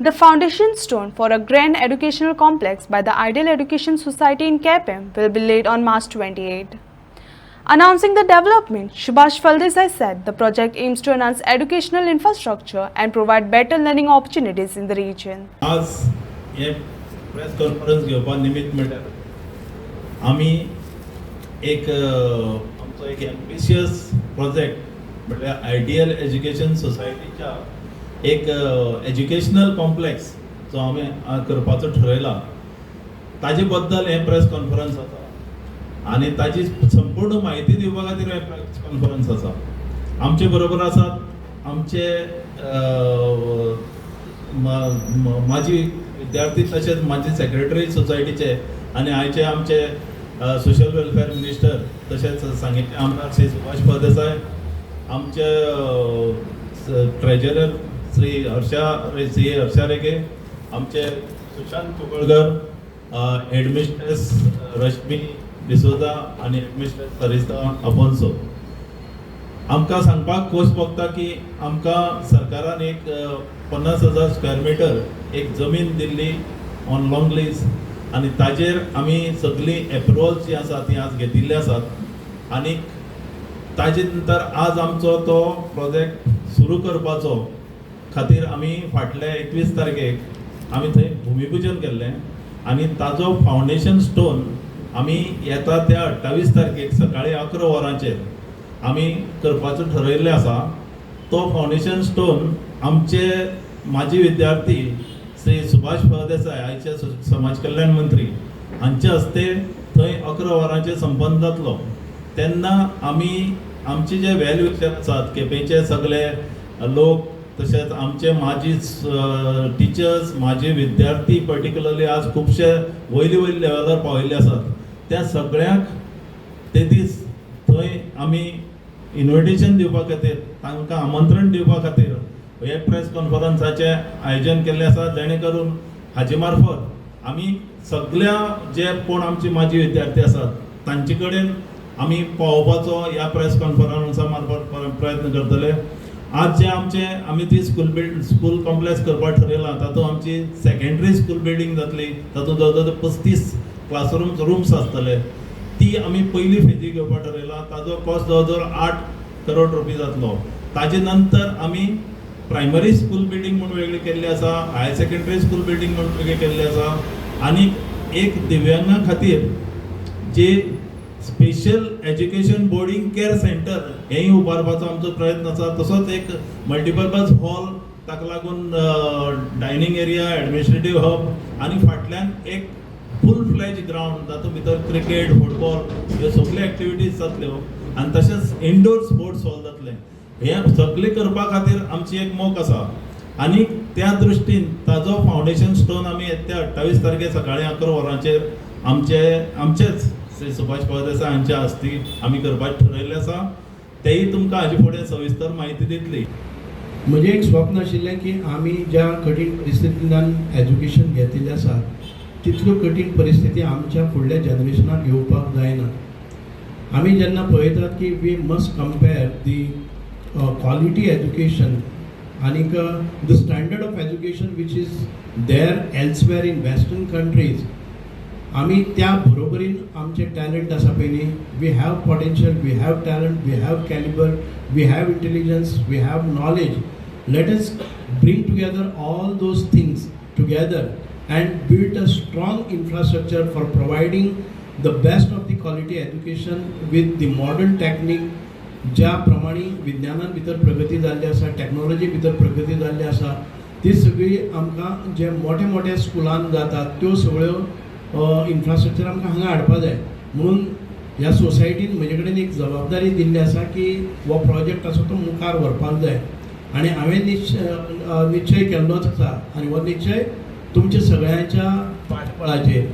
The foundation stone for a grand educational complex by the Ideal Education Society in KPM will be laid on March 28. Announcing the development, Subhash Phaldesai said the project aims to enhance educational infrastructure and provide better learning opportunities in the region. आज हे press conference घेवपा निमित्त म्हणल्यार आमी एक आमचो एक ambitious project म्हटल्यार आयडियल एज्युकेशन सोसायटीच्या एक एज्युकेशनल कॉम्प्लेक्स जो आमी करपाचो ठरयला ताजे बद्दल हे प्रेस कॉन्फरन्स आसा आनी ताजी संपूर्ण म्हायती दिवपा खातीर हे प्रेस कॉन्फरन्स आसा. आमचे बरोबर आसात आमचे माजी विद्यार्थी तशेंच माजी सेक्रेटरी सोसायटीचे आनी आयचे आमचे सोशल वेलफेअर मिनिस्टर तशेंच सांगिल्ले आमदार श्री सुभाष फळदेसाय, आमचे ट्रेजरर श्री हर्षा रेगे, आमचे सुशांत कुंकळकर, हेडमिस्ट्रेस रश्मी डिसोजा आनी हेडमिस्ट्रेस सरिता आफोन्सो. आमकां सांगपाक खोस भोगता की आमकां सरकारान एक 50,000 स्क्वेअर मिटर एक जमीन दिल्ली ऑन लॉंग लीज आनी ताजेर आमी सगळी एप्रुवल्स जी आसा ती आज घेतिल्ली आसात आनी ताजे नंतर आज आमचो तो प्रोजेक्ट सुरू करपाचो खातीर आमी फाटल्या 21 तारखेक आमी थंय भुमिपूजन केल्लें आनी ताजो फावंडेशन स्टोन आमी येता त्या 28 तारखेक सकाळी 11 वरांचेर आमी करपाचो ठरयल्लें आसा. तो फावंडेशन स्टोन आमचे माजी विद्यार्थी श्री सुभाष फळदेसाय आयचे समाज कल्याण मंत्री हांचे हस्ते थंय 11 वरांचेर संपन्न जातलो. तेन्ना आमी आमचे जे वेल विशर आसात केपेंचे सगळे लोक तशेंच आमचे माजी टिचर्स माजी विद्यार्थी पर्टिक्युलरली आज खुबशे वयली लेवलार पाविल्ले आसात त्या सगळ्यांक ते दीस थंय आमी इन्विटेशन दिवपा खातीर तांकां आमंत्रण दिवपा खातीर हे प्रेस कॉन्फरन्साचे आयोजन केल्लें आसा जेणे करून हाजे मार्फत आमी सगळ्या जे कोण आमचे माजी विद्यार्थी आसात तांचे कडेन आमी पावोवपाचो ह्या प्रेस कॉन्फरन्सा मार्फत प्रयत्न करतले. आज जे आमचे आमी ती स्कूल कॉम्प्लेक्स करपाक ठरयलां तातूंत आमची सेकंडरी स्कूल बिल्डींग जातली, तातूंत जवळ जवळ 35 क्लासरूम्स आसतले. ती आमी पयली फेजी घेवपाक ठरयला. ताजो कॉस्ट जवळ जवळ 8 करोड रुपये जातलो. ताजे नंतर आमी प्रायमरी स्कूल बिल्डींग म्हणून वेगळी केल्ली आसा, हायर सेकंडरी स्कूल बिल्डींग म्हणून वेगळी केल्ली आसा आनी एक दिव्यांगां खातीर जे special education boarding care centre हेंय उबारपाचो आमचो प्रयत्न आसा. तसोच एक मल्टीपर्पज हॉल ताका लागून डायनींग एरिया एडमिनिस्ट्रेटीव हब आनी फाटल्यान एक फूल फ्लेज ग्राउंड तातूंत भितर क्रिकेट फुटबॉल ह्यो सगळ्यो एक्टिविटीज जातल्यो आनी तशेंच इनडोर स्पोर्ट्स हॉल जातले. हे सगळे करपा खातीर आमची एक मोख आसा आनी त्या दृश्टीन ताजो फावंडेशन स्टोन आमी येत्या 28 तारखेक सकाळी 11 वरांचेर आमचेच श्री सुभाष फळदेसाय हांच्या हस्ती आमी करपाचें ठरयल्लें आसा. तेय तुमकां हाजे फुडें सविस्तर म्हायती दितली. म्हजें एक स्वप्न आशिल्लें की आमी ज्या कठीण परिस्थितींतल्यान एज्युकेशन घेतिल्लें आसा तितल्यो कठीण परिस्थिती आमच्या फुडल्या जनरेशनाक येवपाक जायना. आमी जेन्ना पळयतात की we must compare the quality education आनीक the standard of education which is there elsewhere in western countries आमी त्या बरोबरीन आमचे टॅलंट आसा पयली. We have potential, we have talent, we have calibre, we have intelligence, we have knowledge. Let us bring together all those things together and build a strong infrastructure for providing the best of the quality education with the modern technique. ज्या प्रमाणे विज्ञानान भितर प्रगती जाल्ली आसा, technology भितर प्रगती जाल्ली आसा, ती सगळी आमकां जे मोठे मोठे स्कुलान जातात त्यो सगळ्यो इन्फ्रास्ट्रक्चर आमकां हांगा हाडपा जाय. म्हणून ह्या सोसायटीन म्हजे कडेन एक जबाबदारी दिल्ली आसा की हो प्रोजेक्ट आसा तो मुखार व्हरपाक जाय आनी हांवें निश्चय केल्लोच आसा आनी हो निश्चय तुमच्या सगळ्यांच्या फाटबळाचेर.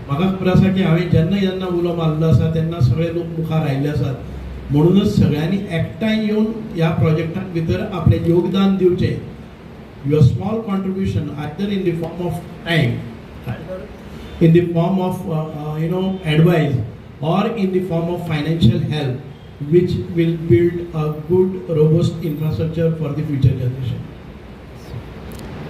म्हाका खबर आसा की हांवें जेन्ना उलो मारलो आसा तेन्ना सगळे लोक मुखार आयिल्ले आसात. म्हणूनच सगळ्यांनी एकठांय येवन ह्या प्रोजेक्टाक भितर आपलें योगदान दिवचें. Your small contribution either in the form of time, in the form of advice or in the form of financial help which will build a good robust infrastructure for the future generation.